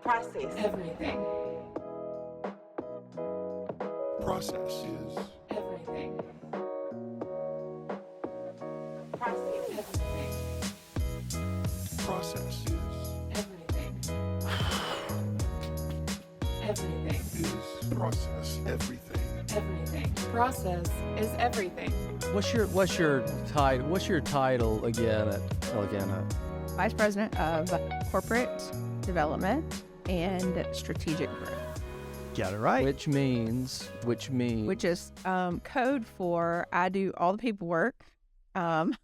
Process. Everything. Process is Everything. Process. Everything. process Everything. Everything. is process everything. Everything. Process is everything. What's your title? What's your title again at Pellicano? Vice President of Corporate Development and Strategic Growth, Got it right. Which means which is code for I do all the paperwork, and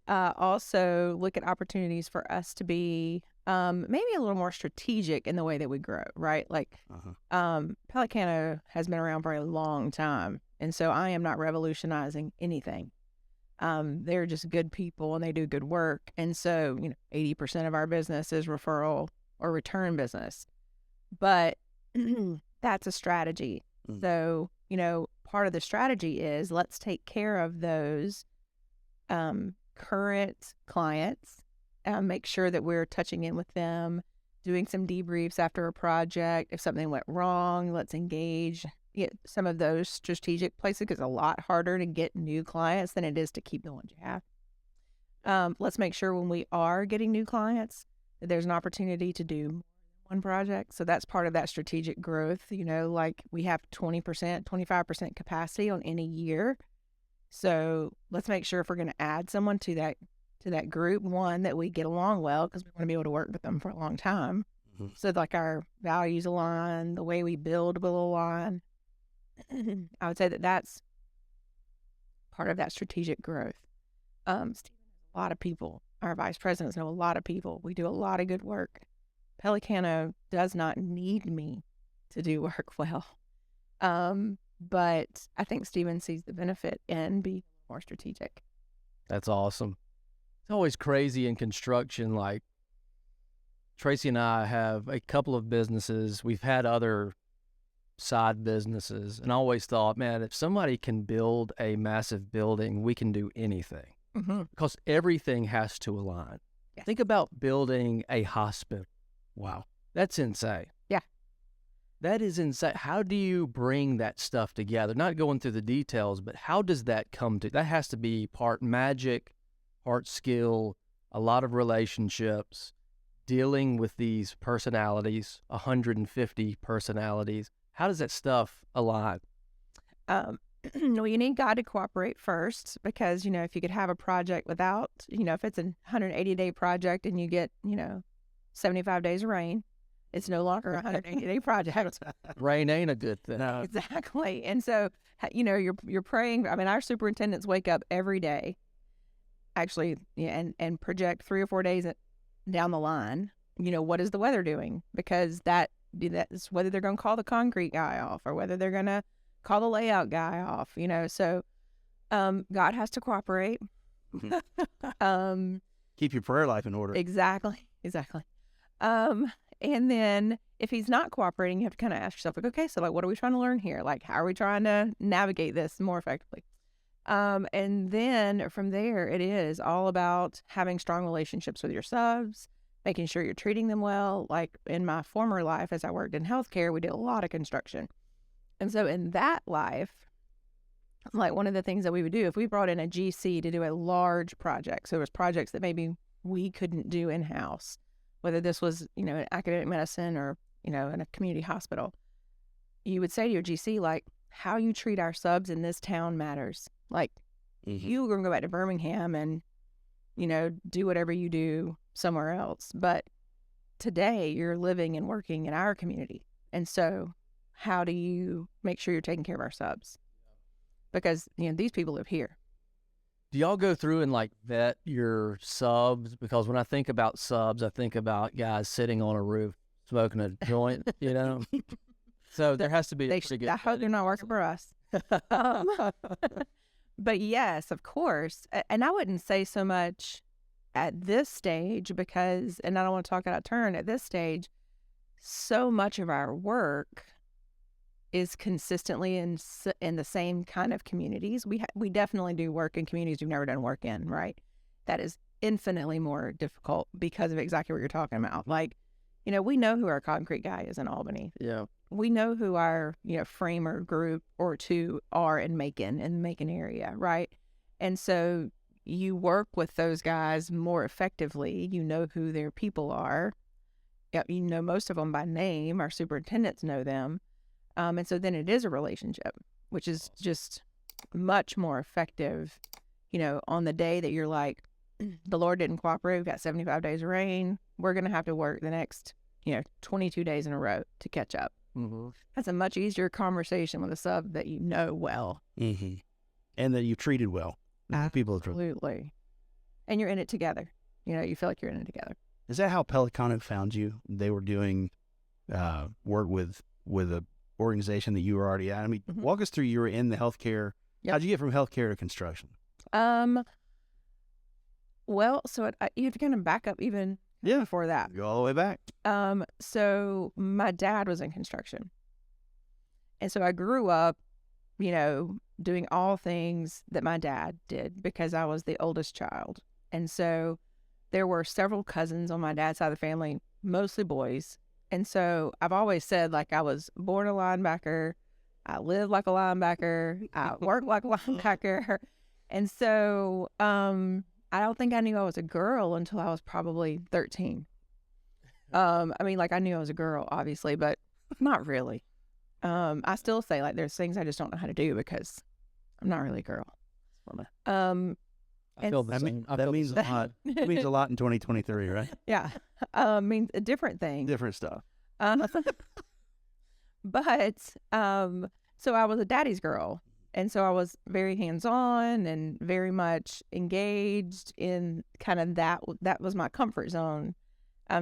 also look at opportunities for us to be maybe a little more strategic in the way that we grow, right? Like Pellicano has been around for a long time, and so I am not revolutionizing anything. They're just good people and they do good work. And so, 80% of our business is referral or return business. But that's a strategy. So, part of the strategy is let's take care of those current clients, make sure that we're touching in with them, doing some debriefs after a project. If something went wrong, let's engage. Get some of those strategic places because it's a lot harder to get new clients than it is to keep the ones you have. Let's make sure when we are getting new clients that there's an opportunity to do more than one project. So that's part of that strategic growth. Like we have 20%, 25% capacity on any year. So let's make sure if we're going to add someone to that group, one, that we get along well because we want to be able to work with them for a long time. Mm-hmm. So like our values align, the way we build will align. I would say that that's part of that strategic growth. Stephen has a lot of people. Our vice presidents know a lot of people. We do a lot of good work. Pellicano does not need me to do work well. But I think Stephen sees the benefit in being more strategic. That's awesome. It's always crazy in construction. Like Tracy and I have a couple of businesses. We've had other side businesses, and I always thought, man, if somebody can build a massive building, we can do anything because everything has to align. Yeah. Think about building a hospital. Wow, that's insane. Yeah, that is insane. How do you bring that stuff together? Not going through the details, but how does that come to? That has to be part magic, part skill, a lot of relationships, dealing with these personalities, 150 personalities. How does that stuff align? Well, you need God to cooperate first because, if you could have a project without, if it's a 180-day project and you get, 75 days of rain, it's no longer a 180-day project. Rain ain't a good thing. No. Exactly. And so, you're praying. I mean, our superintendents wake up every day, actually, and project 3 or 4 days down the line. What is the weather doing? Because that's whether they're going to call the concrete guy off or whether they're going to call the layout guy off, so God has to cooperate. Keep your prayer life in order. Exactly. And then if he's not cooperating, you have to kind of ask yourself, like, okay, so what are we trying to learn here? Like, how are we trying to navigate this more effectively? And then from there, it is all about having strong relationships with your subs, making sure you're treating them well. Like in my former life, as I worked in healthcare, we did a lot of construction. And so in that life, like one of the things that we would do, if we brought in a GC to do a large project, so it was projects that maybe we couldn't do in-house, whether this was, in academic medicine or, in a community hospital, you would say to your GC, like, how you treat our subs in this town matters. Like, you're going to go back to Birmingham and, do whatever you do somewhere else. But today you're living and working in our community. And so how do you make sure you're taking care of our subs? Because, these people live here. Do y'all go through and vet your subs? Because when I think about subs, I think about guys sitting on a roof smoking a joint, So there has to be a pretty good. I hope they're not working for us. But yes, of course. And I wouldn't say so much at this stage because, and I don't want to talk out of turn, at this stage, so much of our work is consistently in the same kind of communities. We definitely do work in communities we've never done work in, right? That is infinitely more difficult because of exactly what you're talking about. Like, we know who our concrete guy is in Albany. Yeah. We know who our, framer group or two are in the Macon area, right? And so you work with those guys more effectively. You know who their people are. You know most of them by name. Our superintendents know them. And so then it is a relationship, which is just much more effective, on the day that you're like, the Lord didn't cooperate. We've got 75 days of rain. We're going to have to work the next, 22 days in a row to catch up. Mm-hmm. That's a much easier conversation with a sub that you know well. Mm-hmm. And that you've treated well. People have treated. Absolutely. And you're in it together. You feel like you're in it together. Is that how Pellicano found you? They were doing work with a organization that you were already at. I mean, Mhm. walk us through. You were in the healthcare. Yep. How'd you get from healthcare to construction? Well, so you have to kind of back up even before that. Go all the way back. So my dad was in construction. And so I grew up, doing all things that my dad did because I was the oldest child. And so there were several cousins on my dad's side of the family, mostly boys. And so I've always said, like, I was born a linebacker. I live like a linebacker. I work like a linebacker. And so I don't think I knew I was a girl until I was probably 13. I knew I was a girl, obviously, but not really. I still say, like, there's things I just don't know how to do because I'm not really a girl. I feel the same. That means a lot. It means a lot in 2023, right? Yeah. Means a different thing. Different stuff. But so I was a daddy's girl. And so I was very hands-on and very much engaged in kind of that was my comfort zone,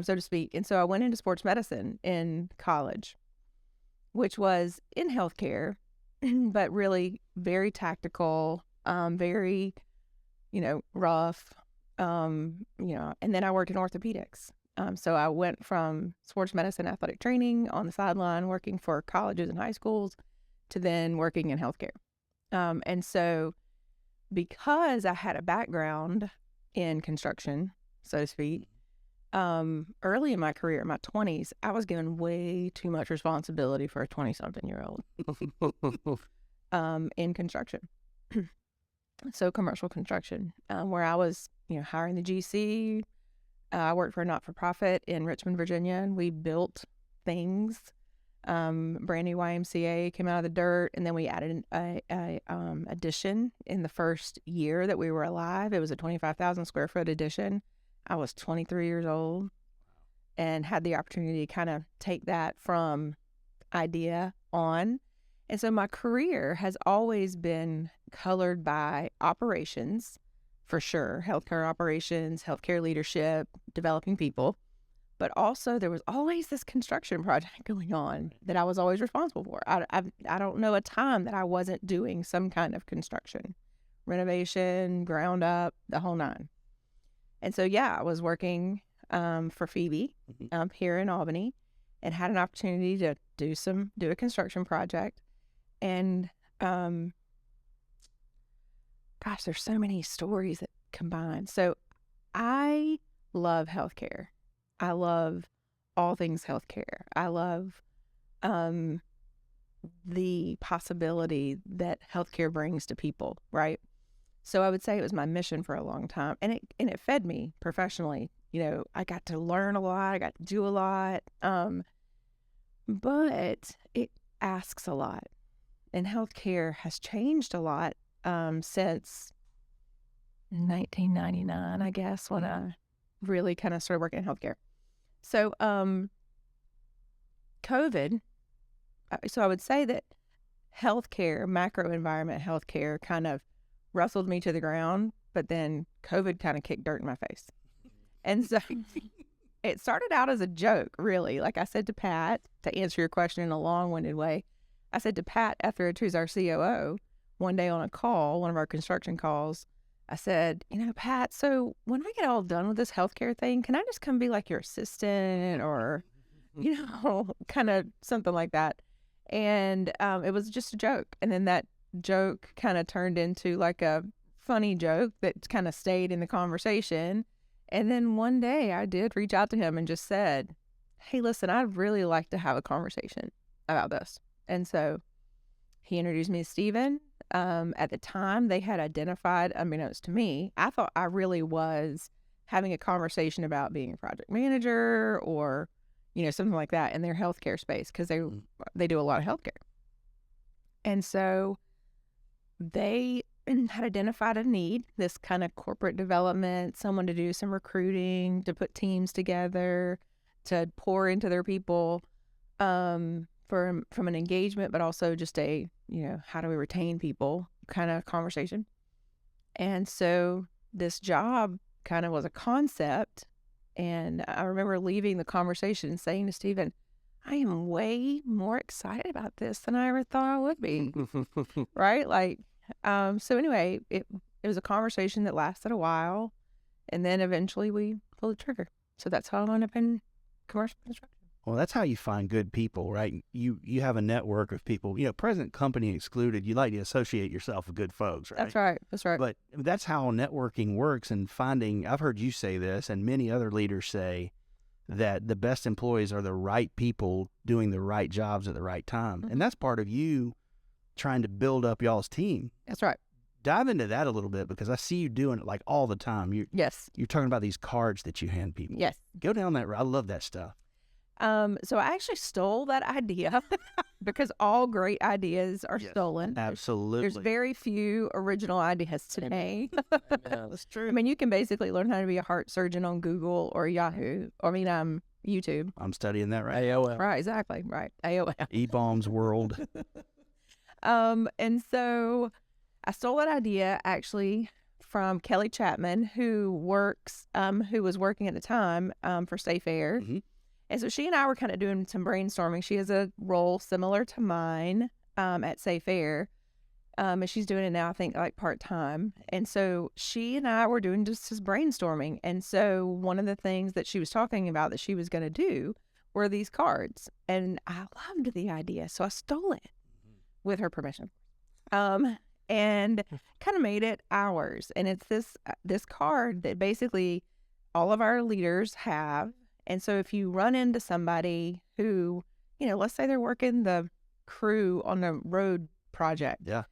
so to speak. And so I went into sports medicine in college, which was in healthcare, but really very tactical, very, rough, and then I worked in orthopedics. So I went from sports medicine athletic training on the sideline, working for colleges and high schools, to then working in healthcare. And so because I had a background in construction, so to speak, early in my career, in my 20s, I was given way too much responsibility for a 20-something-year-old in construction. So commercial construction, where I was, hiring the GC. I worked for a not-for-profit in Richmond, Virginia, and we built things. Brand new YMCA came out of the dirt, and then we added a addition in the first year that we were alive. It was a 25,000 square foot addition. I was 23 years old and had the opportunity to kind of take that from idea on. And so my career has always been colored by operations, for sure, healthcare operations, healthcare leadership, developing people. But also there was always this construction project going on that I was always responsible for. I don't know a time that I wasn't doing some kind of construction, renovation, ground up, the whole nine. And so, I was working for Phoebe here in Albany and had an opportunity to do a construction project. And there's so many stories that combine. So I love healthcare. I love all things healthcare. I love the possibility that healthcare brings to people, right? So I would say it was my mission for a long time, and it fed me professionally. I got to learn a lot. I got to do a lot, but it asks a lot, and healthcare has changed a lot since 1999, I guess, when I really kind of started working in healthcare. So, COVID, so I would say that healthcare, macro environment healthcare kind of wrestled me to the ground, but then COVID kind of kicked dirt in my face. And so it started out as a joke, really. Like I said to Pat, to answer your question in a long-winded way, I said to Pat Etheridge, who's our COO, one day on a call, one of our construction calls, I said, Pat, so when I get all done with this healthcare thing, can I just come be like your assistant or, kind of something like that? And it was just a joke. And then that joke kind of turned into like a funny joke that kind of stayed in the conversation. And then one day I did reach out to him and just said, hey, listen, I'd really like to have a conversation about this. And so he introduced me to Steven. At the time, they had identified, unbeknownst to me, I thought I really was having a conversation about being a project manager or, something like that in their healthcare space, because they do a lot of healthcare. And so they had identified a need, this kind of corporate development, someone to do some recruiting, to put teams together, to pour into their people, from an engagement, but also just a, how do we retain people kind of conversation. And so this job kind of was a concept. And I remember leaving the conversation and saying to Steven, I am way more excited about this than I ever thought I would be. Right? Like, so anyway, it was a conversation that lasted a while. And then eventually we pulled the trigger. So that's how I wound up in commercial construction. Well, that's how you find good people, right? You have a network of people, present company excluded. You like to associate yourself with good folks, right? That's right. That's right. But that's how networking works, and finding, I've heard you say this, and many other leaders say that the best employees are the right people doing the right jobs at the right time. Mm-hmm. And that's part of you trying to build up y'all's team. That's right. Dive into that a little bit, because I see you doing it like all the time. Yes. You're talking about these cards that you hand people. Yes. Go down that road. I love that stuff. So I actually stole that idea because all great ideas are stolen. Absolutely. There's very few original ideas today. Yeah, that's true. I mean, you can basically learn how to be a heart surgeon on Google or Yahoo. YouTube. I'm studying that right AOL. Right, exactly. Right. AOL. E-Bombs World. And so I stole that idea actually from Kelly Chapman, who was working at the time for Safe Air. Mm-hmm. And so she and I were kind of doing some brainstorming. She has a role similar to mine at Safe Air. And she's doing it now, I think, like part-time. And so she and I were doing just this brainstorming. And so one of the things that she was talking about that she was going to do were these cards. And I loved the idea. So I stole it with her permission. And kind of made it ours. And it's this card that basically all of our leaders have. And so if you run into somebody who, let's say they're working the crew on a road project. Yeah.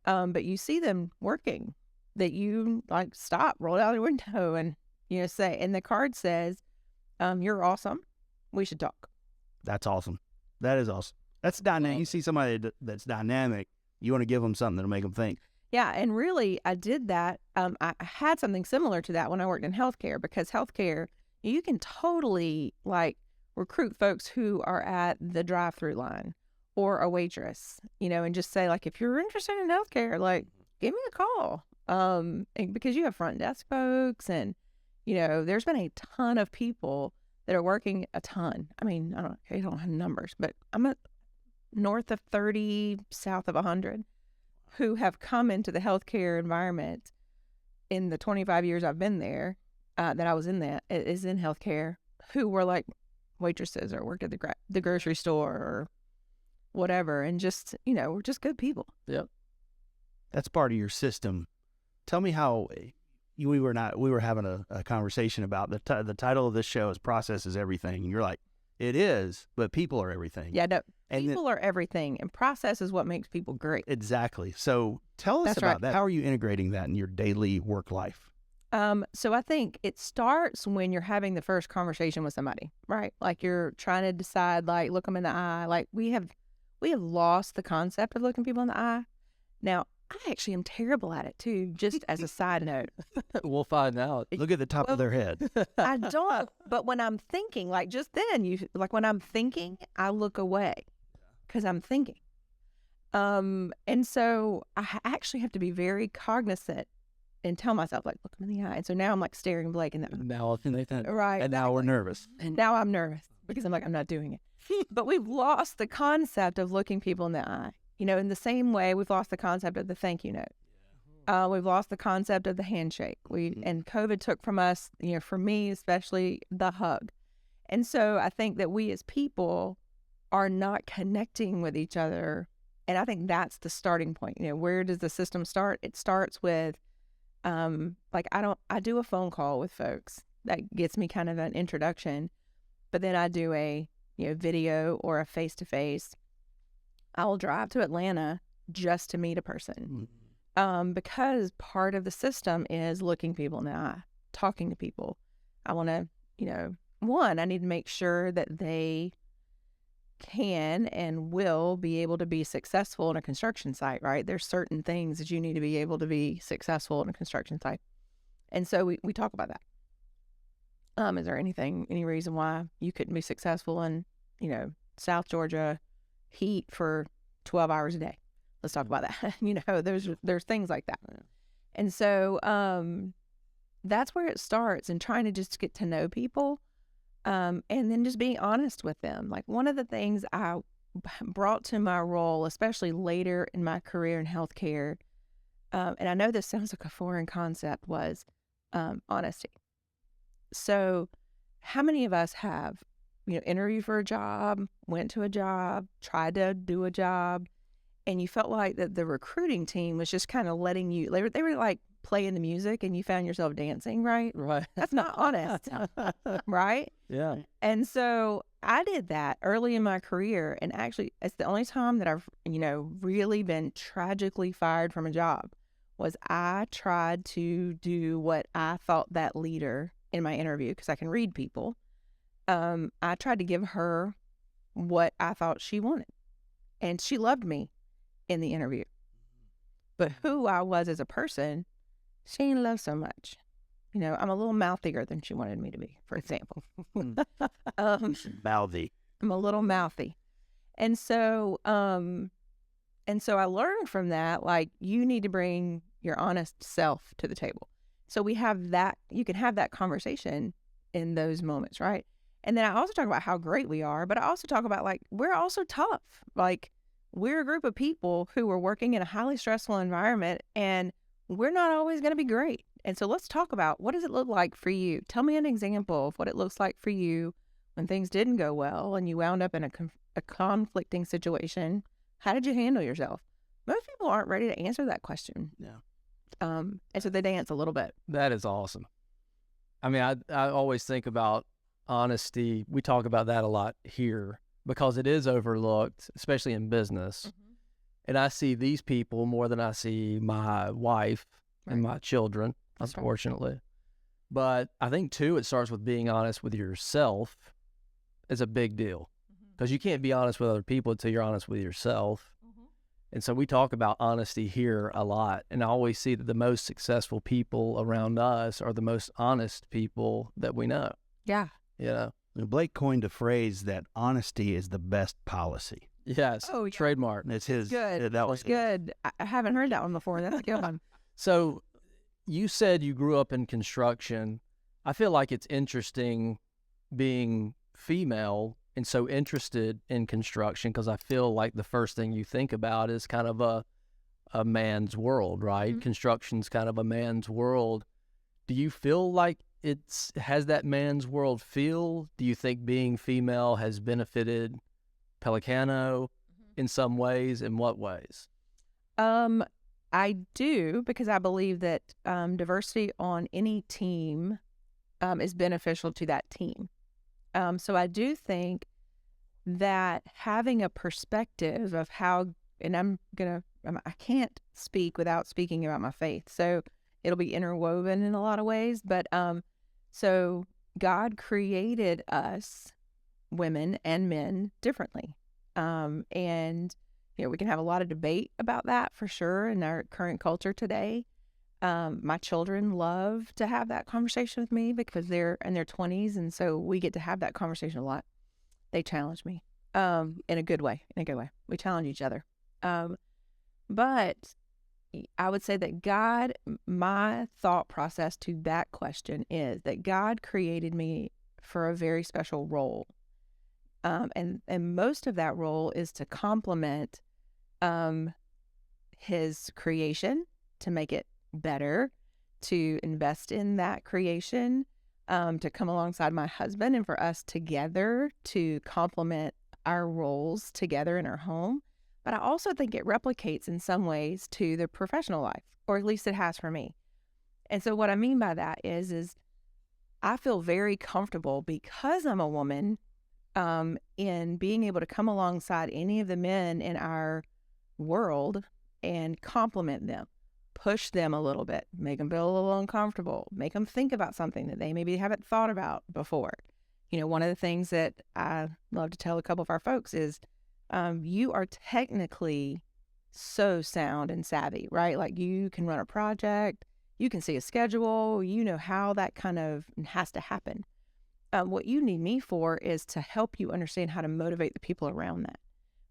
But you see them working, that you like stop, roll out your window and, say, and the card says, you're awesome. We should talk. That's awesome. That is awesome. That's dynamic. You see somebody that's dynamic, you want to give them something that'll make them think. Yeah. And really, I did that. I had something similar to that when I worked in healthcare, because healthcare, you can totally like recruit folks who are at the drive-through line or a waitress, and just say, like, if you're interested in healthcare, like, give me a call. And because you have front desk folks and, there's been a ton of people that are working a ton. I mean, I don't have numbers, but I'm at north of 30, south of 100 who have come into the healthcare environment in the 25 years I've been there. That I was in that is in healthcare, who were like waitresses or worked at the grocery store or whatever, and just we're just good people. Yep. That's part of your system. Tell me how we were having a conversation about the title of this show is Process is Everything, and you're like, it is, but people are everything. Yeah, no, and people are everything, and process is what makes people great. Exactly. So tell us That's about right. that. How are you integrating that in your daily work life? So I think it starts when you're having the first conversation with somebody, right? Like you're trying to decide, like, look them in the eye. Like we have lost the concept of looking people in the eye. Now, I actually am terrible at it too, just as a side note. We'll find out. Look at the top of their head. I don't, but when I'm thinking, like just then, when I'm thinking, I look away because I'm thinking. And so I actually have to be very cognizant and tell myself, like, look him in the eye. And so now I'm like staring Blake in the eye. Now, Right. And now we're nervous. And now I'm nervous because I'm like, I'm not doing it. But we've lost the concept of looking people in the eye. In the same way we've lost the concept of the thank you note. We've lost the concept of the handshake. And COVID took from us, for me especially, the hug. And so I think that we as people are not connecting with each other. And I think that's the starting point. Where does the system start? It starts with I do a phone call with folks. That gets me kind of an introduction. but then I do a video or a face-to-face. I will drive to Atlanta just to meet a person. Because part of the system is looking people in the eye, talking to people. I want to, one, I need to make sure that they can and will be able to be successful in a construction site, right? There's certain things that you need to be able to be successful in a construction site. And so we talk about that. Is there any reason why you couldn't be successful in, South Georgia heat for 12 hours a day? Let's talk about that. There's things like that. And so that's where it starts, and trying to just get to know people, and then just being honest with them. Like, one of the things I brought to my role, especially later in my career in healthcare, and I know this sounds like a foreign concept, was honesty. So how many of us have, interviewed for a job, went to a job, tried to do a job, and you felt like that the recruiting team was just kind of letting you, they were like playing the music and you found yourself dancing, right? Right. That's not honest, right? Yeah. And so I did that early in my career, and actually it's the only time that I've, really been tragically fired from a job, was I tried to do what I thought that leader in my interview, because I can read people, I tried to give her what I thought she wanted, and she loved me in the interview, but who I was as a person, she didn't love so much. I'm a little mouthier than she wanted me to be, for example. Mouthy. I'm a little mouthy. And so I learned from that, like, you need to bring your honest self to the table. So we have that, you can have that conversation in those moments, right? And then I also talk about how great we are, but I also talk about, like, we're also tough. Like, we're a group of people who are working in a highly stressful environment, and we're not always going to be great. And so let's talk about, what does it look like for you? Tell me an example of what it looks like for you when things didn't go well and you wound up in a conflicting situation. How did you handle yourself? Most people aren't ready to answer that question. Yeah. And so they dance a little bit. That is awesome. I mean, I always think about honesty. We talk about that a lot here because it is overlooked, especially in business. And I see these people more than I see my wife and my children, That's right. unfortunately. But I think, too, it starts with being honest with yourself is a big deal, because you can't be honest with other people until you're honest with yourself. And so we talk about honesty here a lot. And I always see that the most successful people around us are the most honest people that we know. Yeah. Blake coined a phrase that honesty is the best policy. Yes. Oh, yeah. Trademark. It's his. Good. That was Good. I haven't heard that one before. That's a good one. So you said you grew up in construction. I feel like it's interesting being female and so interested in construction, because I feel like the first thing you think about is kind of a man's world, right? Construction's kind of a man's world. Do you feel like has that man's world feel? Do you think being female has benefited Pellicano in some ways? In what ways? I do, because I believe that diversity on any team is beneficial to that team. So I do think that having a perspective of how, and I can't speak without speaking about my faith, so it'll be interwoven in a lot of ways, but so God created us, women and men, differently. And we can have a lot of debate about that for sure in our current culture today. My children love to have that conversation with me because they're in their 20s, and so we get to have that conversation a lot. They challenge me in a good way. We challenge each other. But I would say that my thought process to that question is that God created me for a very special role. And most of that role is to complement his creation, to make it better, to invest in that creation, to come alongside my husband and for us together to complement our roles together in our home. But I also think it replicates in some ways to the professional life, or at least it has for me. And so what I mean by that is I feel very comfortable because I'm a woman in being able to come alongside any of the men in our world and compliment them, push them a little bit, make them feel a little uncomfortable, make them think about something that they maybe haven't thought about before. You know, one of the things that I love to tell a couple of our folks is you are technically so sound and savvy, right? Like you can run a project, you can see a schedule, you know how that kind of has to happen. What you need me for is to help you understand how to motivate the people around that,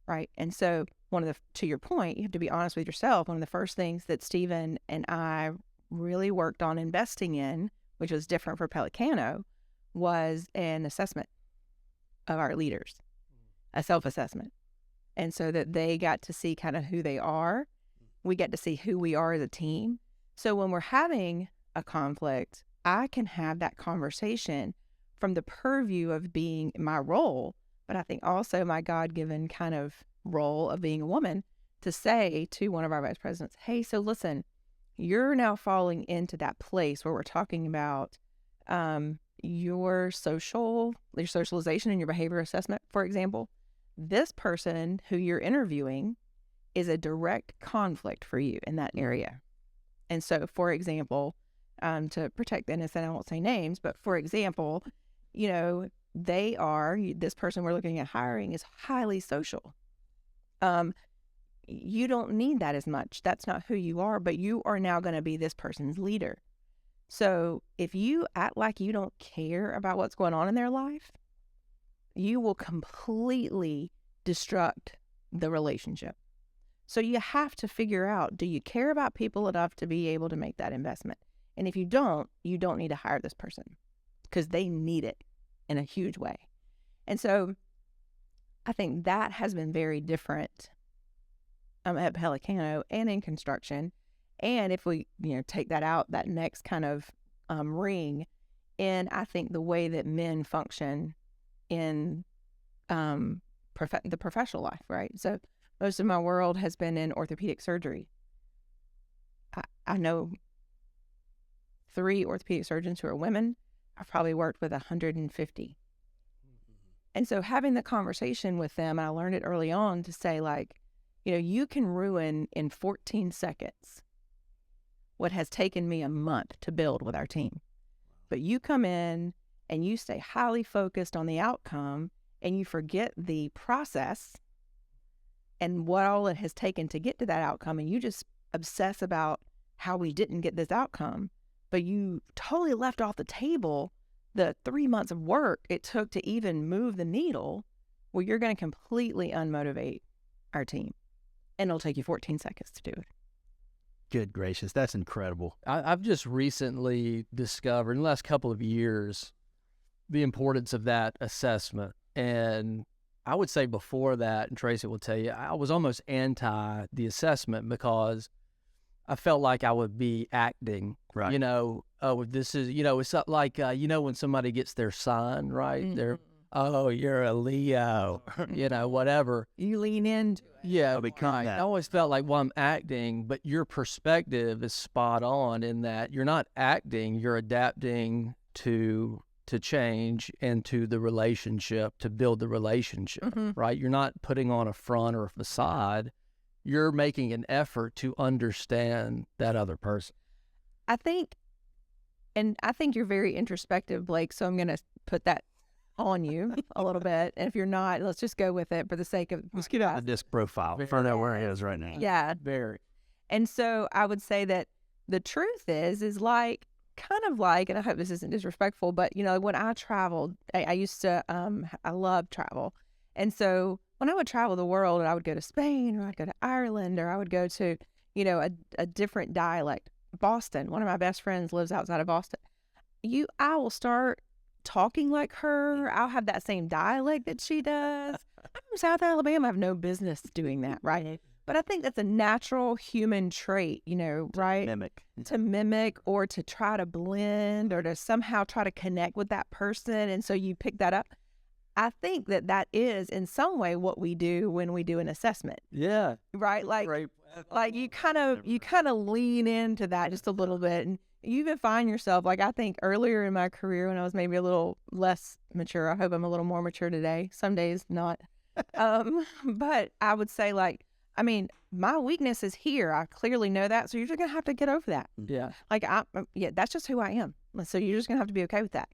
right? And so to your point, you have to be honest with yourself. One of the first things that Stephen and I really worked on investing in, which was different for Pellicano, was an assessment of our leaders, a self-assessment. And so that they got to see kind of who they are. We get to see who we are as a team. So when we're having a conflict, I can have that conversation from the purview of being my role, but I think also my God-given kind of role of being a woman, to say to one of our vice presidents, hey, so listen, you're now falling into that place where we're talking about your socialization and your behavior assessment, for example. This person who you're interviewing is a direct conflict for you in that area. And so, for example, to protect the innocent, I won't say names, but for example, you know, this person we're looking at hiring is highly social. You don't need that as much. That's not who you are, but you are now going to be this person's leader. So if you act like you don't care about what's going on in their life, you will completely destruct the relationship. So you have to figure out, do you care about people enough to be able to make that investment? And if you don't need to hire this person because they need it in a huge way. And so I think that has been very different at Pellicano and in construction. And if we, take that out, that next kind of ring in, I think, the way that men function in the professional life, right? So most of my world has been in orthopedic surgery. I know 3 orthopedic surgeons who are women. I've probably worked with 150. And so having the conversation with them, I learned it early on to say, like, you can ruin in 14 seconds what has taken me a month to build with our team. But you come in and you stay highly focused on the outcome and you forget the process and what all it has taken to get to that outcome, and you just obsess about how we didn't get this outcome, but you totally left off the table the 3 months of work it took to even move the needle. Well, you're going to completely unmotivate our team, and it'll take you 14 seconds to do it. Good gracious, that's incredible. I've just recently discovered in the last couple of years the importance of that assessment. And I would say before that, and Tracy will tell you, I was almost anti the assessment because I felt like I would be acting, Right. This is, it's not like, when somebody gets their sign, right? Mm-hmm. They're, oh, you're a Leo, whatever. You lean into it. Yeah, I'll become right. that. I always felt like, well, I'm acting, but your perspective is spot on in that you're not acting, you're adapting to change and to the relationship, to build the relationship, Mm-hmm. right? You're not putting on a front or a facade. You're making an effort to understand that other person. I think you're very introspective, Blake, so I'm going to put that on you a little bit. And if you're not, let's just go with it for the sake of... Let's get out the disc profile. Find out where he is right now. Yeah. Very. And so I would say that the truth is like, kind of like, and I hope this isn't disrespectful, but, when I traveled, I used to, I love travel. And so when I would travel the world, and I would go to Spain, or I'd go to Ireland, or I would go to, a different dialect. Boston, one of my best friends lives outside of Boston. I will start talking like her. I'll have that same dialect that she does. I'm from South Alabama. I have no business doing that, right? But I think that's a natural human trait, right? Mimic. To mimic or to try to blend or to somehow try to connect with that person. And so you pick that up. I think that is in some way what we do when we do an assessment, Yeah. right? Like you kind of lean into that just a little bit. And you even find yourself, like I think earlier in my career when I was maybe a little less mature, I hope I'm a little more mature today. Some days not. But I would say like, I mean, my weakness is here. I clearly know that. So you're just going to have to get over that. Yeah. Like, yeah, that's just who I am. So you're just going to have to be okay with that.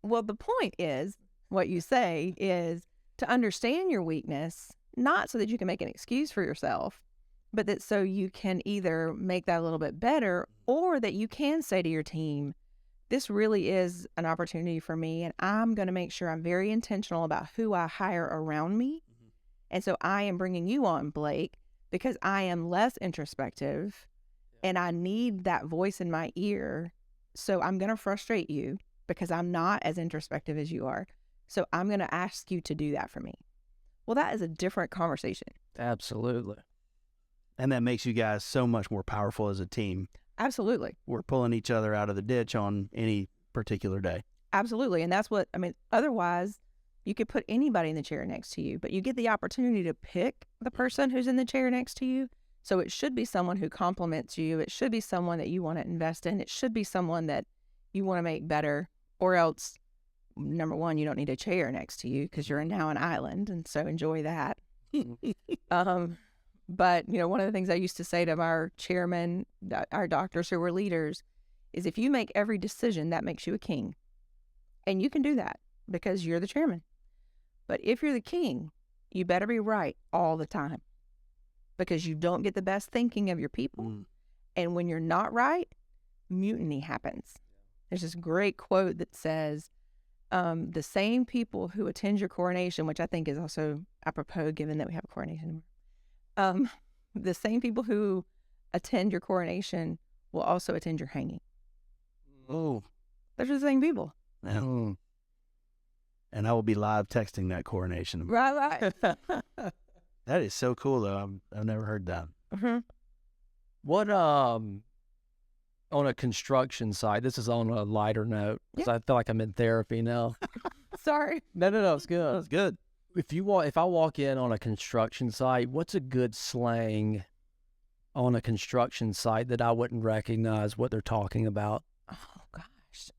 Well, the point is, what you say is to understand your weakness, not so that you can make an excuse for yourself, but that so you can either make that a little bit better, or that you can say to your team, this really is an opportunity for me, and I'm going to make sure I'm very intentional about who I hire around me. And so I am bringing you on, Blake, because I am less introspective and I need that voice in my ear. So I'm going to frustrate you because I'm not as introspective as you are. So I'm going to ask you to do that for me. Well, that is a different conversation. Absolutely. And that makes you guys so much more powerful as a team. Absolutely. We're pulling each other out of the ditch on any particular day. Absolutely. And that's what, I mean, otherwise you could put anybody in the chair next to you, but you get the opportunity to pick the person who's in the chair next to you. So it should be someone who compliments you. It should be someone that you want to invest in. It should be someone that you want to make better, or else, number one, you don't need a chair next to you because you're now an island. And so enjoy that. But, you know, one of the things I used to say to our chairmen, our doctors who were leaders, is if you make every decision, that makes you a king. And you can do that because you're the chairman. But if you're the king, you better be right all the time because you don't get the best thinking of your people. And when you're not right, mutiny happens. There's this great quote that says, the same people who attend your coronation, which I think is also apropos given that we have a coronation, the same people who attend your coronation will also attend your hanging. Oh. They're the same people. Yeah. And I will be live texting that coronation. Right. That is so cool, though. I've never heard that. Mm-hmm. What, on a construction site, this is on a lighter note, because I feel like I'm in therapy now. Sorry. No, it's good. That's good. If I walk in on a construction site, what's a good slang on a construction site that I wouldn't recognize what they're talking about? Oh, gosh.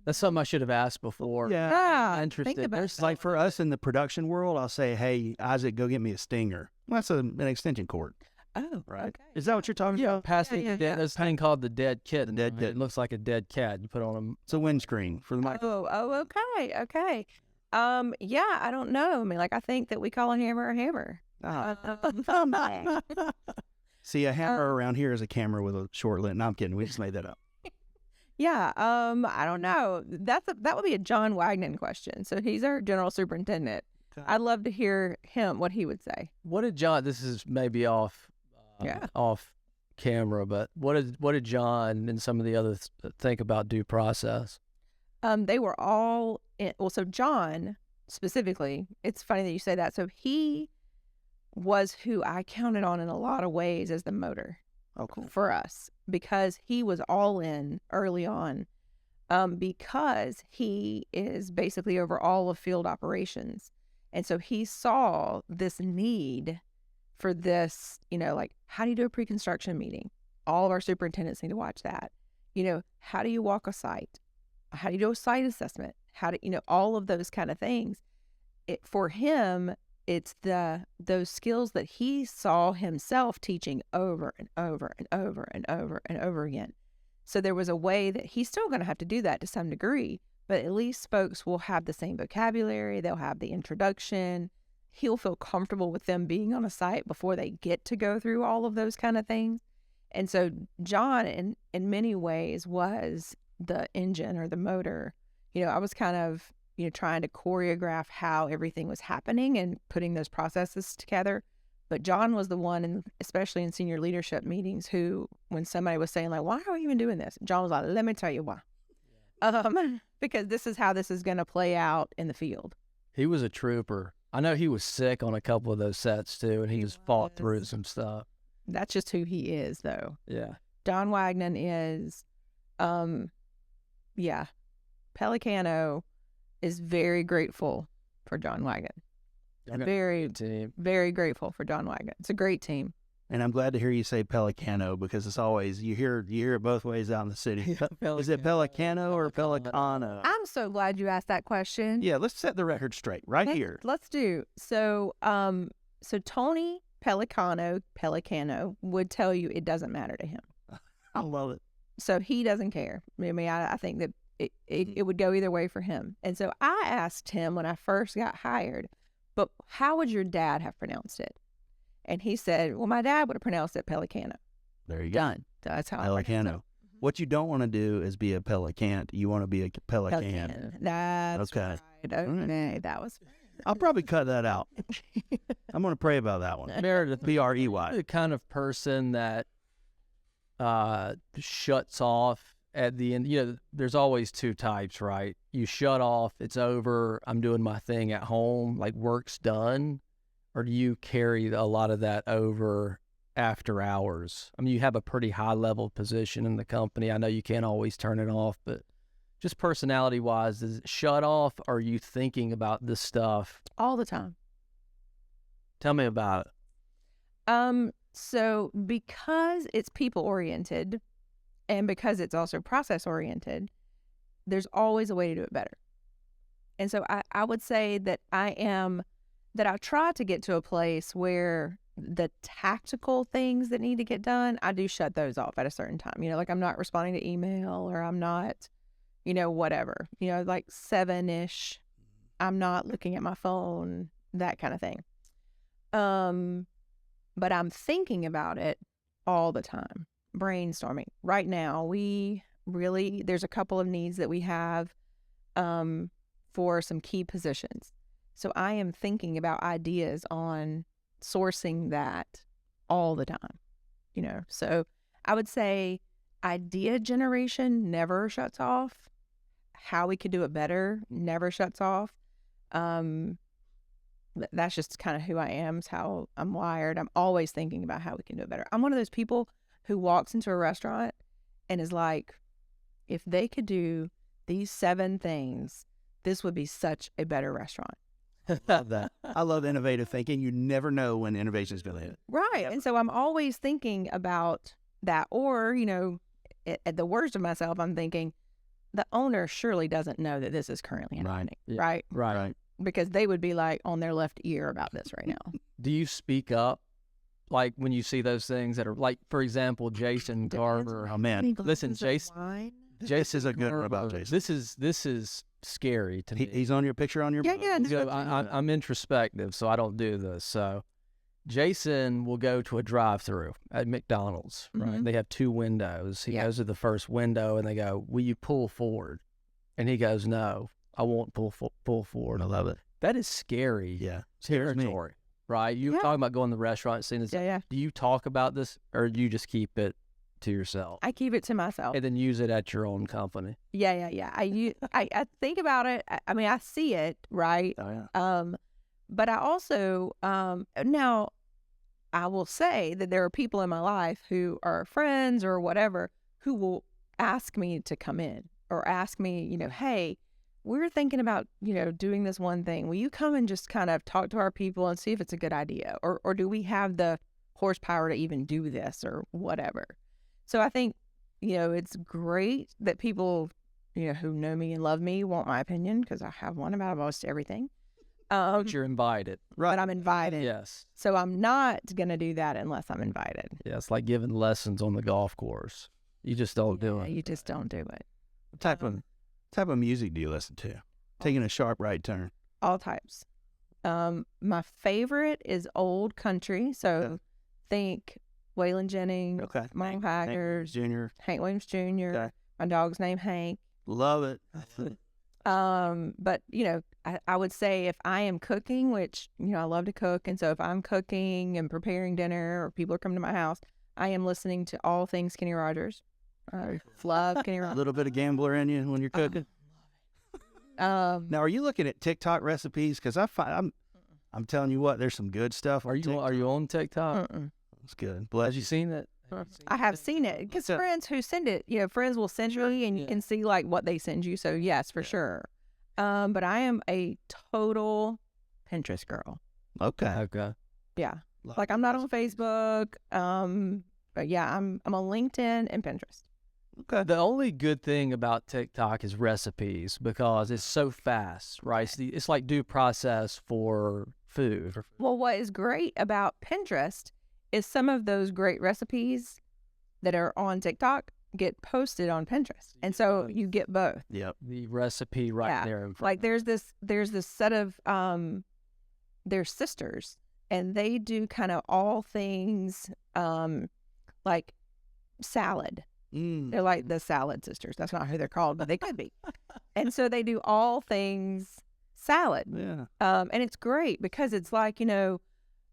That's something I should have asked before. Yeah. Interested. Think about There's It's like for us in the production world, I'll say, hey, Isaac, go get me a stinger. Well, that's an extension cord. Oh, Right. okay. Is that what you're talking about? Passing there's a thing called the dead kitten. The dead right? kitten. It looks like a dead cat. You put on It's a windscreen for the mic. Oh, okay. Yeah, I don't know. I mean, like, I think that we call a hammer a hammer. See, a hammer around here is a camera with a short lens. No, I'm kidding. We just made that up. Yeah, I don't know. That would be a John Wagnon question. So he's our general superintendent. Okay. I'd love to hear what he would say. What did John? This is maybe off camera, but what did John and some of the others think about due process? They were all so John specifically. It's funny that you say that. So he was who I counted on in a lot of ways as the motor. Oh, cool. For us, because he was all in early on, because he is basically over all of field operations. And so he saw this need for this, like, how do you do a pre-construction meeting? All of our superintendents need to watch that. How do you walk a site? How do you do a site assessment? How do, all of those kind of things. For him, it's those skills that he saw himself teaching over and over and over and over and over again. So there was a way that he's still going to have to do that to some degree, but at least folks will have the same vocabulary. They'll have the introduction. He'll feel comfortable with them being on a site before they get to go through all of those kind of things. And so John, in many ways, was the engine or the motor. I was kind of trying to choreograph how everything was happening and putting those processes together. But John was the one, and especially in senior leadership meetings, who, when somebody was saying, like, why are we even doing this? John was like, let me tell you why. Because this is how this is going to play out in the field. He was a trooper. I know he was sick on a couple of those sets, too, and he was fought through some stuff. That's just who he is, though. Yeah. John Wagnon is, Pellicano is very grateful for John Wagnon. Very, very grateful for John Wagnon. It's a great team. And I'm glad to hear you say Pellicano because it's always you hear it both ways out in the city. Is it Pellicano or Pellicano? I'm so glad you asked that question. Yeah, let's set the record straight right here. Let's do. So Tony Pellicano would tell you it doesn't matter to him. I love it. So he doesn't care. I think that it would go either way for him. And so I asked him when I first got hired, but how would your dad have pronounced it? And he said, well, my dad would have pronounced it Pellicano. There you go. Done. That's how I pronounce it. Pellicano. What you don't want to do is be a Pellicant. You want to be a Pelican. Pelican. That's Okay. right. Okay, that was. I'll probably cut that out. I'm going to pray about that one. Meredith, Brey. the kind of person that shuts off at the end. You know, there's always two types, right? You shut off, it's over, I'm doing my thing at home, like work's done. Or do you carry a lot of that over after hours? I mean, you have a pretty high level position in the company. I know you can't always turn it off, but just personality wise, is it shut off? Or are you thinking about this stuff All the time. Tell me about it. So because it's people oriented and because it's also process oriented, there's always a way to do it better. And so I would say that I try to get to a place where the tactical things that need to get done, I do shut those off at a certain time. You know, like I'm not responding to email or I'm not, whatever, like 7-ish, I'm not looking at my phone, that kind of thing. But I'm thinking about it all the time, brainstorming. Right now, there's a couple of needs that we have for some key positions. So I am thinking about ideas on sourcing that all the time, So I would say idea generation never shuts off. How we could do it better never shuts off. That's just kind of who I am. It's how I'm wired. I'm always thinking about how we can do it better. I'm one of those people who walks into a restaurant and is like, if they could do these 7 things, this would be such a better restaurant. Love that. I love innovative thinking. You never know when innovation is going to hit. Right. And so I'm always thinking about that. Or, at the worst of myself, I'm thinking the owner surely doesn't know that this is currently happening. Yeah. Right. Because they would be like on their left ear about this right now. Do you speak up, like when you see those things that are like, for example, Jason Garber? Oh man, Listen, Jason is a good one about Jason. This is scary to me. He's on your picture on your. Yeah. I'm introspective, so I don't do this. So Jason will go to a drive-through at McDonald's, right? Mhm. They have 2 windows. He Yeah. goes to the first window, and they go, "Will you pull forward?" And he goes, "No, I won't pull forward." I love it. That is scary. Yeah, Territory, right? You're Yeah. talking about going to the rrestaurant and seeing this. Yeah. Do you talk about this, or do you just keep it to yourself I keep it to myself. and then use it at your own company? Yeah. I think about it. I mean, I see it, right? Oh yeah. But I also, now I will say that there are people in my life who are friends or whatever who will ask me to come in or ask me, hey, we're thinking about, doing this one thing. Will you come and just kind of talk to our people and see if it's a good idea? Or do we have the horsepower to even do this or whatever? So I think, it's great that people, who know me and love me want my opinion because I have one about almost everything. But you're invited. But I'm invited. Yes. So I'm not going to do that unless I'm invited. Yeah, it's like giving lessons on the golf course. You just don't do Yeah, it. you just don't do it. What type of music do you listen to? Taking a sharp right turn. All types. My favorite is old country. So Okay. think Waylon Jennings, Okay. Merle Hank Haggard, Junior. Hank Williams Jr. Okay. My dog's name Hank. Love it. But I would say if I am cooking, which I love to cook, and so if I'm cooking and preparing dinner or people are coming to my house, I am listening to all things Kenny Rogers. Love Kenny A Rogers. little bit of gambler in you when you're cooking. Now, are you looking at TikTok recipes? Because I'm telling you what, there's some good stuff. Are you on TikTok? It's good. Have Bless you you. seen it? I have seen it because So- friends who send it, friends will send you and you Yeah. can see like what they send you. So yes, for sure. But I am a total Pinterest girl. Okay. Okay. Yeah. Like I'm not on Facebook. But yeah, I'm on LinkedIn and Pinterest. Okay. The only good thing about TikTok is recipes because it's so fast, right? It's like due process for food. Well, what is great about Pinterest is some of those great recipes that are on TikTok get posted on Pinterest. And so you get both. Yep. The recipe right Yeah. there. In front Like of there's this set of they're sisters, and they do kind of all things like salad. They're like the salad sisters. That's not who they're called, but they could be. And so they do all things salad. Yeah. And it's great because it's like,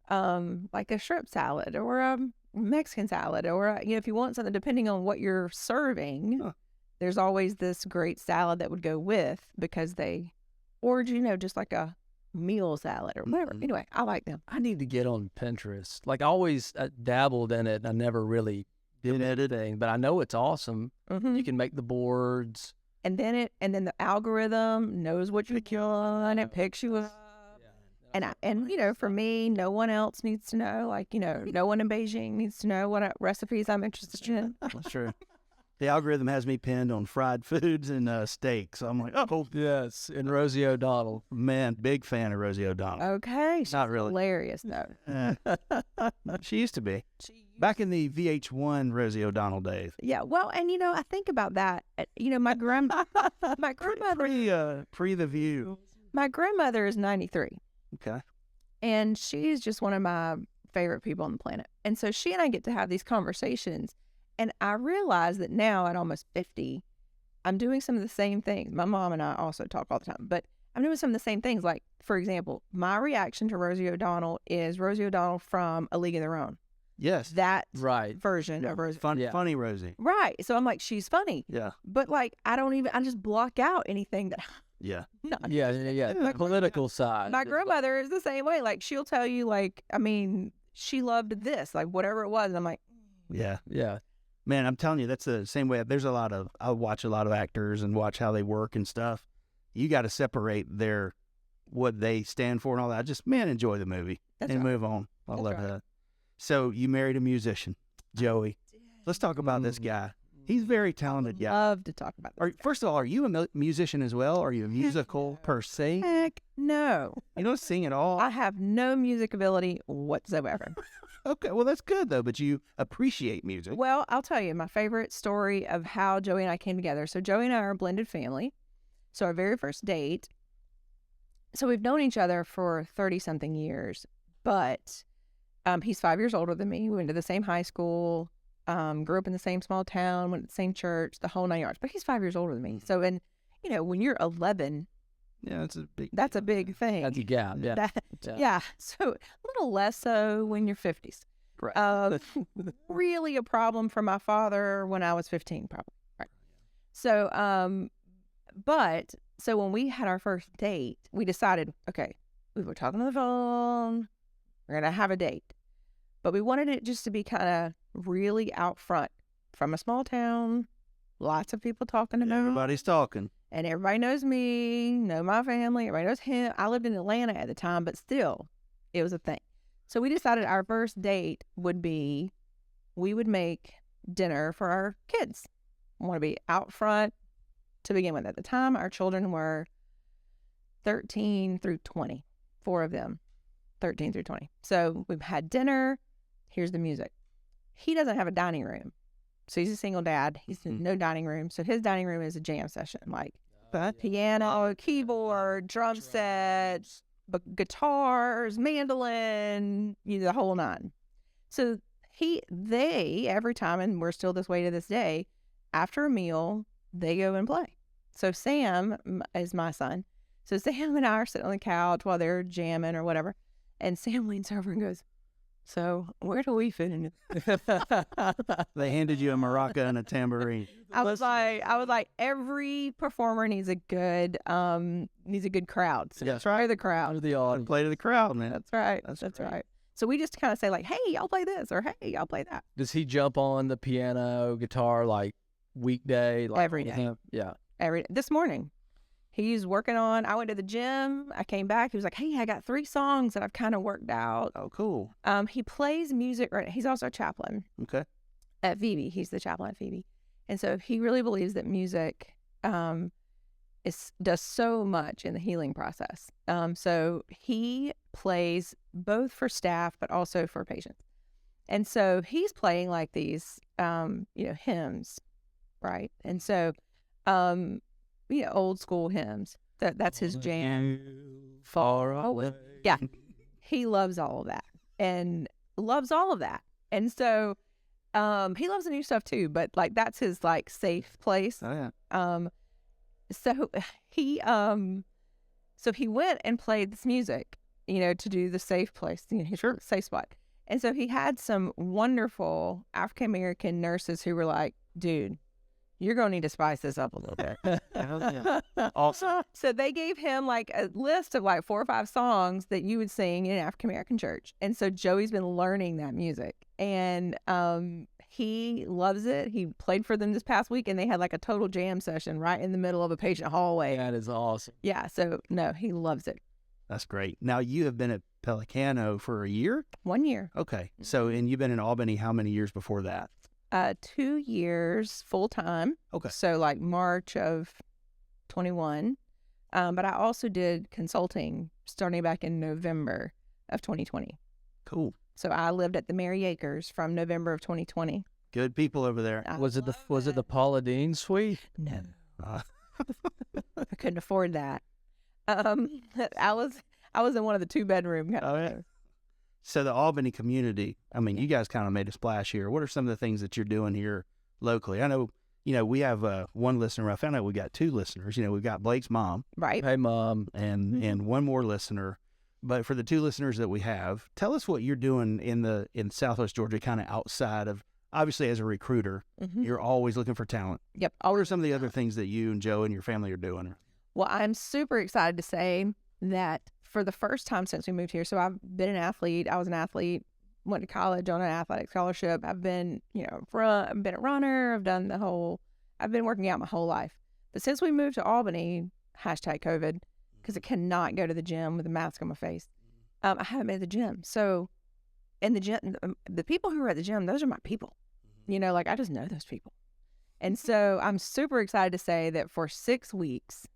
like a shrimp salad or a Mexican salad or, if you want something, depending on what you're serving, there's always this great salad that would go with because or, just like a meal salad or whatever. Anyway, I like them. I need to get on Pinterest. Like I always dabbled in it. I never really did anything, but I know it's awesome. Mm-hmm. You can make the boards. And then the algorithm knows what you're doing. It picks you up. And for me, no one else needs to know. Like, no one in Beijing needs to know what recipes I'm interested in. That's true. The algorithm has me pinned on fried foods and steaks. I'm like, oh, Yes, and Rosie O'Donnell. man, big fan of Rosie O'Donnell. Okay, she's Not really. hilarious though. She used to be. Back in the VH1 Rosie O'Donnell days. Yeah, well, and I think about that. My my grandmother, Pre The View. my grandmother is 93, Okay. and she's just one of my favorite people on the planet. And so she and I get to have these conversations, and I realize that now at almost 50, I'm doing some of the same things. My mom and I also talk all the time, but I'm doing some of the same things. Like, for example, my reaction to Rosie O'Donnell is Rosie O'Donnell from A League of Their Own. Yes. Right. Version of Rosie. Yeah. Funny Rosie. Right. So I'm like, she's funny. Yeah. But like, I just block out anything that. Yeah. Yeah. The political side. My grandmother is the same way. Like, she'll tell you, like, she loved this, like whatever it was. And I'm like, Yeah. Yeah. Man, I'm telling you, that's the same way. I watch a lot of actors and watch how they work and stuff. You got to separate what they stand for and all that. Just, enjoy the movie That's and right. move on. I That's love right. that. So you married a musician, Joey. Let's talk about this guy. He's a very talented guy. love to talk about this. First of all, are you a musician as well? Are you a musical person? Heck no. You don't sing at all? I have no music ability whatsoever. Okay, well, that's good, though, but you appreciate music. Well, I'll tell you my favorite story of how Joey and I came together. So Joey and I are a blended family. So our very first date, so we've known each other for 30-something years, but he's 5 years older than me. We went to the same high school, grew up in the same small town, went to the same church, the whole 9 yards. But he's 5 years older than me. So, when you're 11, Yeah, that's a big thing. That's a gap. Yeah. Yeah. So a little less so when you're 50s. Right. Really a problem for my father when I was 15, probably. Right. So, so when we had our first date, we decided, okay, we were talking on the phone, we're going to have a date. But we wanted it just to be kind of really out front from a small town, lots of people talking about Everybody's talking. and everybody knows me, know my family, everybody knows him. I lived in Atlanta at the time, but still, it was a thing. So we decided our first date would be, we would make dinner for our kids. I want to be out front to begin with. At the time, our children were 13 through 20, 4 of them, 13 through 20. So we've had dinner. Here's the music. He doesn't have a dining room. So he's a single dad. He's in no dining room. So his dining room is a jam session, like piano, keyboard, drum sets, guitars, mandolin, the whole nine. So they, every time, and we're still this way to this day, after a meal, they go and play. So Sam is my son. So Sam and I are sitting on the couch while they're jamming or whatever. And Sam leans over and goes, so where do we fit in? They handed you a maraca and a tambourine. I was like, every performer needs a good crowd. So Yes. try the crowd. Under the audience. Play to the crowd, man. That's right. That's That's great. right. So we just kind of say like, hey, y'all play this, or hey, y'all play that. Does he jump on the piano, guitar, like weekday? Like, Every day. Yeah. This morning, he's working on. I went to the gym. I came back. He was like, "Hey, I got 3 songs that I've kind of worked out." Oh, cool. He plays music. Right. He's also a chaplain Okay. at Phoebe. He's the chaplain at Phoebe, and so he really believes that music does so much in the healing process. So he plays both for staff but also for patients, and so he's playing like these hymns, right? And so old school hymns. That's his jam. Far away. Yeah, he loves all of that and loves all of that, and so he loves the new stuff too. But like that's his like safe place. Oh yeah. So he went and played this music, to do the safe place, his safe spot. And so he had some wonderful African American nurses who were like, "Dude, you're gonna need to spice this up a little bit." Awesome. So they gave him like a list of like 4 or 5 songs that you would sing in an African American church. And so Joey's been learning that music, and he loves it. He played for them this past week, and they had like a total jam session right in the middle of a patient hallway. That is awesome. Yeah. So no, he loves it. That's great. Now you have been at Pellicano for a year. 1 year. Okay. So, and you've been in Albany how many years before that? 2 years full time. Okay. So like March of 21. But I also did consulting starting back in November of 2020. Cool. So I lived at the Mary Acres from November of 2020. Good people over there. Was it the Paula Deen suite? No, Uh, I couldn't afford that. I was in one of the 2-bedroom kind of. Oh, yeah. So the Albany community, I mean, you guys kind of made a splash here. What are some of the things that you're doing here locally? I know, we have one listener. I found out we got 2 listeners. We've got Blake's mom Right. Hey, Mom. and one more listener. But for the 2 listeners that we have, tell us what you're doing in Southwest Georgia, kind of outside of, obviously as a recruiter, Mhm. you're always looking for talent. Yep. What are some of the other things that you and Joe and your family are doing? Well, I'm super excited to say that for the first time since we moved here, so I've been an athlete. I was an athlete, went to college on an athletic scholarship. I've been, I've been a runner. I've been working out my whole life. But since we moved to Albany, #COVID, because I cannot go to the gym with a mask on my face, I haven't been to the gym. So in the gym, the people who are at the gym, those are my people. I just know those people. And so I'm super excited to say that for 6 weeks,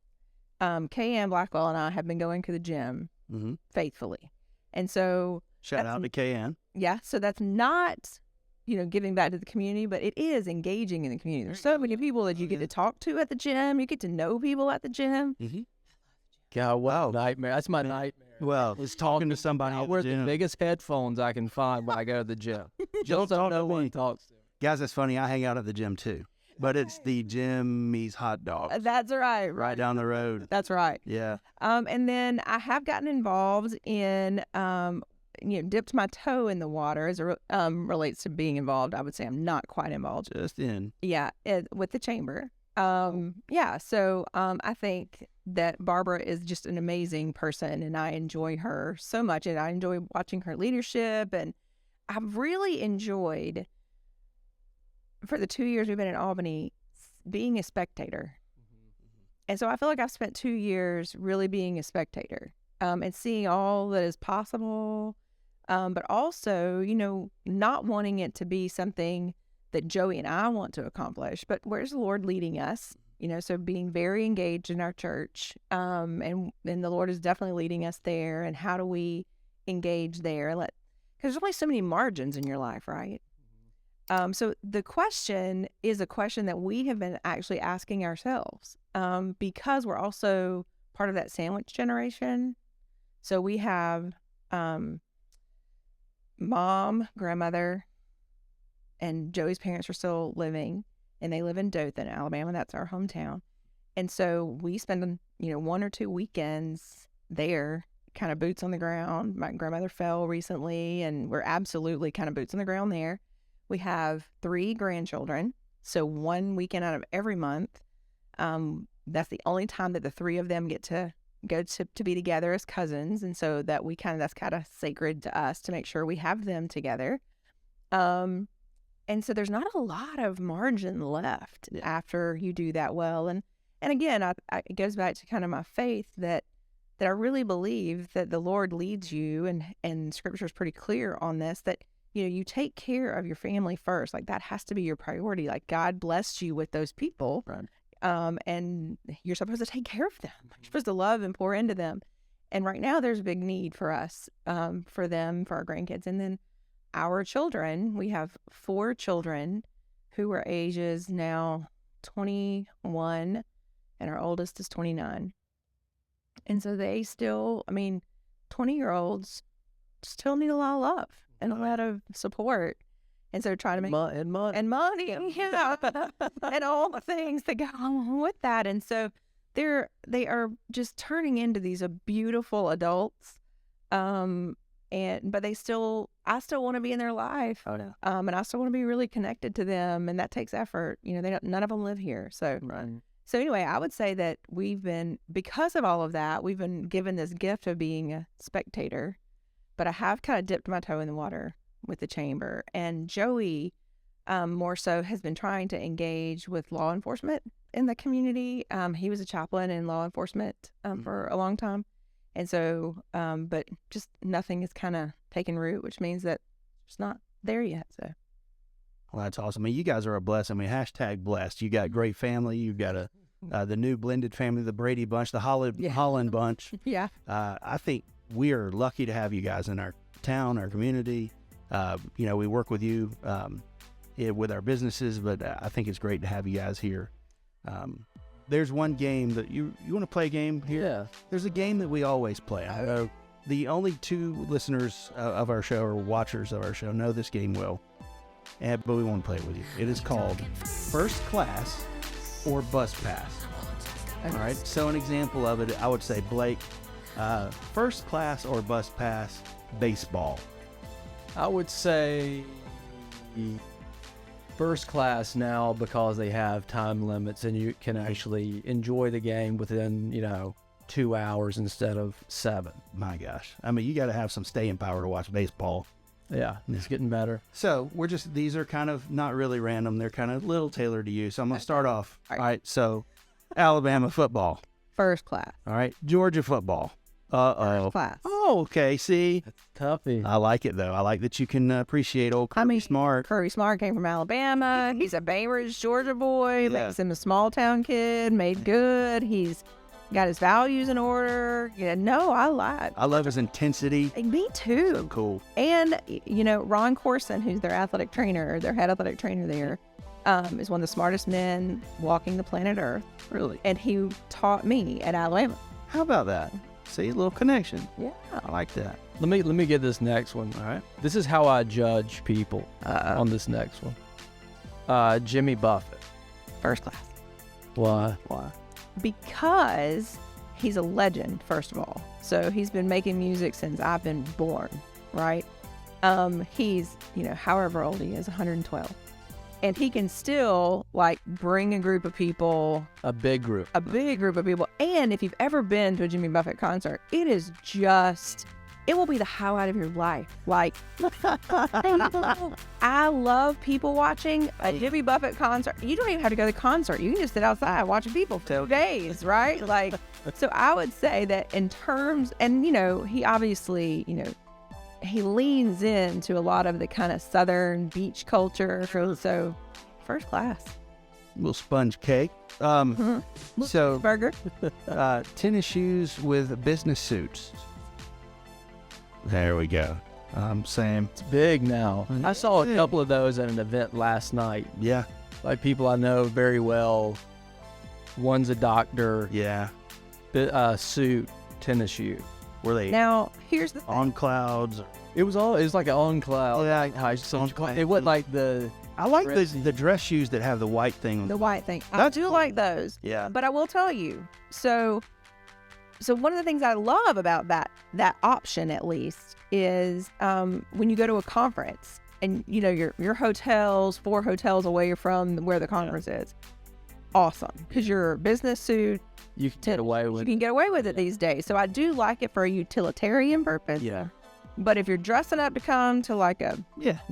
Kay-Ann Blackwell and I have been going to the gym Mm-hmm. faithfully. And so, Shout out to KN. yeah, so that's not, giving back to the community, but it is engaging in the community. There's so many people that you get to talk to at the gym. You get to know people at the gym. Mm-hmm. God, wow. Nightmare. That's my nightmare. Well, Is talking to somebody I at the wear the gym. biggest headphones I can find when I go to the gym. Don't talk to no one me. talks to me. Guys, that's funny. I hang out at the gym too, but it's the Jimmy's hot dog That's right. right down the road. That's right. Yeah. And then I have gotten involved in, dipped my toe in the water as it relates to being involved. I would say I'm not quite involved. Just in. Yeah, with the chamber. So I think that Barbara is just an amazing person, and I enjoy her so much, and I enjoy watching her leadership, and I've really enjoyed, for the 2 years we've been in Albany, being a spectator. And so I feel like I've spent 2 years really being a spectator, and seeing all that is possible, but also, not wanting it to be something that Joey and I want to accomplish, but where's the Lord leading us? So being very engaged in our church, and the Lord is definitely leading us there. And how do we engage there? Because there's only so many margins in your life, right? So the question is a question that we have been actually asking ourselves, because we're also part of that sandwich generation. So we have mom, grandmother, and Joey's parents are still living, and they live in Dothan, Alabama. That's our hometown. And so we spend, 1 or 2 weekends there, kind of boots on the ground. My grandmother fell recently, and we're absolutely kind of boots on the ground there. We have 3 grandchildren, so 1 weekend out of every month. That's the only time that the 3 of them get to go to be together as cousins, and so that that's kind of sacred to us to make sure we have them together. And so there's not a lot of margin left after you do that well. And And again, it goes back to kind of my faith that I really believe that the Lord leads you, and Scripture is pretty clear on this, that, you take care of your family first. Like, that has to be your priority. Like, God blessed you with those people, Right. and you're supposed to take care of them. You're supposed to love and pour into them. And right now there's a big need for us, for them, for our grandkids. And then our children, we have 4 children who are ages now 21, and our oldest is 29. And so they still, 20-year-olds still need a lot of love and a lot of support. And so trying to make And money. and money, and all the things that go along with that. And so they are just turning into these beautiful adults, but I still want to be in their life, Oh, no. and I still want to be really connected to them, and that takes effort. None of them live here, so Right. so anyway, I would say that because of all of that, we've been given this gift of being a spectator, but I have kind of dipped my toe in the water with the chamber. And Joey, more so, has been trying to engage with law enforcement in the community. He was a chaplain in law enforcement for a long time. And so, but just nothing has kind of taken root, which means that it's not there yet. So. Well, that's awesome. You guys are a blessing. hashtag blessed. You got great family. You got the new blended family, the Brady bunch, the Holland bunch. Yeah. I think we are lucky to have you guys in our town, our community. We work with you with our businesses, but I think it's great to have you guys here. There's one game that you want to play a game here? Yeah. There's a game that we always play. I know the only 2 listeners of our show or watchers of our show know this game well, but we want to play it with you. It is called First Class or Bus Pass. All right. So an example of it, I would say, Blake, first class or bus pass baseball. I would say first class now, because they have time limits and you can actually enjoy the game within, 2 hours instead of 7. My gosh. You got to have some staying power to watch baseball. Yeah, it's getting better. So these are kind of not really random. They're kind of little tailored to you. So I'm going to start off. All right. So Alabama football. First class. All right. Georgia football. First class. Oh, okay. See, Toughie. I like it though. I like that you can appreciate old Kirby Smart. Kirby Smart came from Alabama. He's a Bainbridge, Georgia boy. Yeah. Makes him a small town kid. Made good. He's got his values in order. I lied. I love his intensity. Me too. So cool. And Ron Corson, who's their athletic trainer, their head athletic trainer there, is one of the smartest men walking the planet Earth. Really? And he taught me at Alabama. How about that? See, a little connection. Yeah. I like that. Let me get this next one. All right. This is how I judge people on this next one. Jimmy Buffett. First class. Why? Because he's a legend, first of all. So he's been making music since I've been born, right? He's, however old he is, 112. And he can still, bring a group of people. A big group. And if you've ever been to a Jimmy Buffett concert, it will be the highlight of your life. I love people watching a Jimmy Buffett concert. You don't even have to go to the concert. You can just sit outside watching people for 2 days, right? So I would say that in terms, and, he obviously, he leans into a lot of the kind of Southern beach culture. So first class. Little sponge cake. So Burger. tennis shoes with business suits. There we go. Sam. It's big now. I saw a couple of those at an event last night. Yeah. People I know very well. One's a doctor. Yeah. Suit, tennis shoe. Were they Now, here's the thing. on clouds? It was like an on cloud. Oh, yeah. It wasn't like the. I like dressy. the dress shoes that have the white thing. The white thing. I That's do like those. Yeah. But I will tell you, so one of the things I love about that option, at least, is when you go to a conference and your hotel's 4 hotels away from where the conference is. Awesome, because your business suit, You can get away you with. can get away with it these days. So I do like it for a utilitarian purpose. Yeah. But if you're dressing up to come to a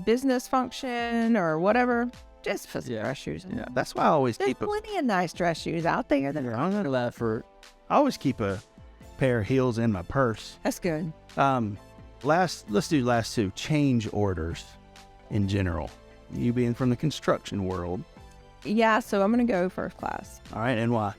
business function or whatever, Just for some Yeah. dress shoes. Yeah. That's why I always There's keep a. plenty of nice dress shoes out there. That I'm gonna laugh for I always keep a pair of heels in my purse. That's good. Let's do last two. Change orders in general. You being from the construction world. Yeah, so I'm going to go first class. All right, and why?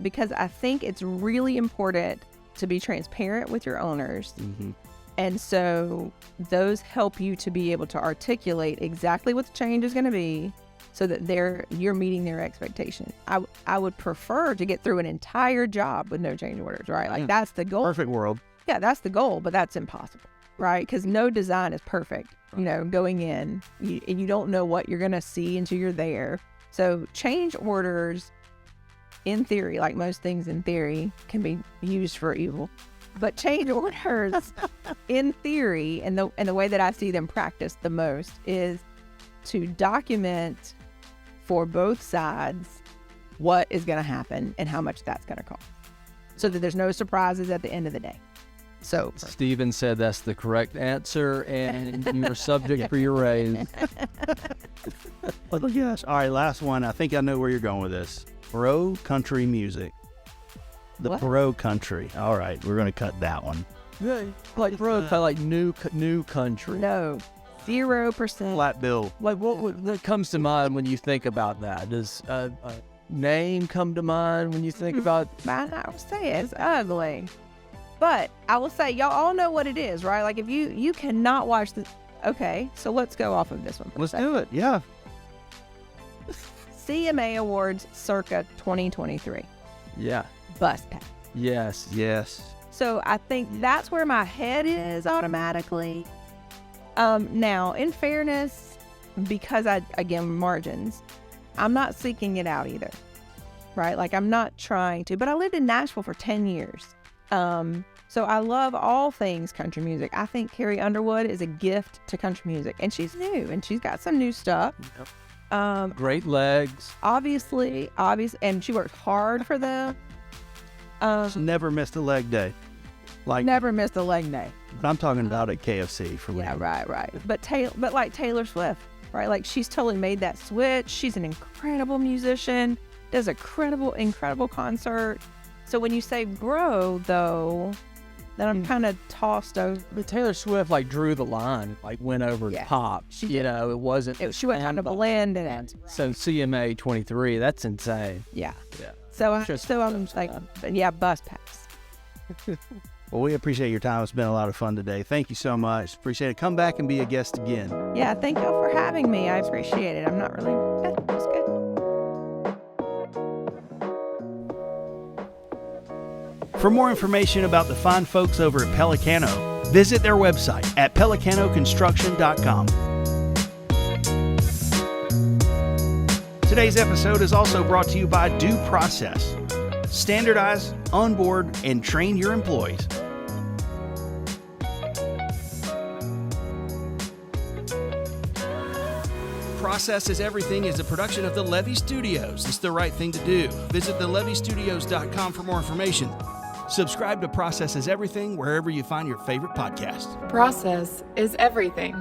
Because I think it's really important to be transparent with your owners. Mm-hmm. And so those help you to be able to articulate exactly what the change is going to be so that you're meeting their expectation. I would prefer to get through an entire job with no change orders, right? Like that's the goal. Perfect world. Yeah, that's the goal, but that's impossible, right? Because no design is perfect, going in. You don't know what you're going to see until you're there. So change orders, in theory, like most things in theory, can be used for evil. But change orders, in theory, and the way that I see them practiced the most is to document for both sides what is going to happen and how much that's going to cost, so that there's no surprises at the end of the day. So Steven said that's the correct answer, and you're subject for your raise. Oh, gosh. All right, last one. I think I know where you're going with this. Pro country music. The What? pro country. All right, we're going to cut that one. Like bro, like new country. no, 0%. Flat bill. Like what comes to mind when you think about that? Does a name come to mind when you think about? I would say it's ugly. But I will say, y'all all know what it is, right? Like if you cannot watch this. Okay, so let's go off of this one. Let's do it. Yeah. CMA Awards circa 2023. Yeah. Bus pass. Yes. Yes. So I think that's where my head is automatically. Now, in fairness, because margins, I'm not seeking it out either, right? Like I'm not trying to, but I lived in Nashville for 10 years. So I love all things country music. I think Carrie Underwood is a gift to country music, and she's new, and she's got some new stuff. Yep. Great legs. Obviously, and she worked hard for them. Never missed a leg day. Like, Never missed a leg day. but I'm talking about at KFC for Yeah, me. right. But like Taylor Swift, right? Like she's totally made that switch. She's an incredible musician, does a incredible concert. So when you say bro, though, then I'm kind of tossed over. But Taylor Swift like drew the line, like went over Yeah, top. she You did. know, it wasn't. She went kind of blend in it. So CMA 23, that's insane. Yeah. Yeah. So Just I'm like, but yeah, bus pass. Well, we appreciate your time. It's been a lot of fun today. Thank you so much. Appreciate it. Come back and be a guest again. Yeah, thank y'all for having me. I appreciate it. I'm not really. It's good. For more information about the fine folks over at Pellicano, visit their website at pellicanoconstruction.com. Today's episode is also brought to you by Due Process. Standardize, onboard, and train your employees. Process is Everything is a production of the Levy Studios. It's the right thing to do. Visit thelevystudios.com for more information. Subscribe to Process is Everything wherever you find your favorite podcast. Process is everything.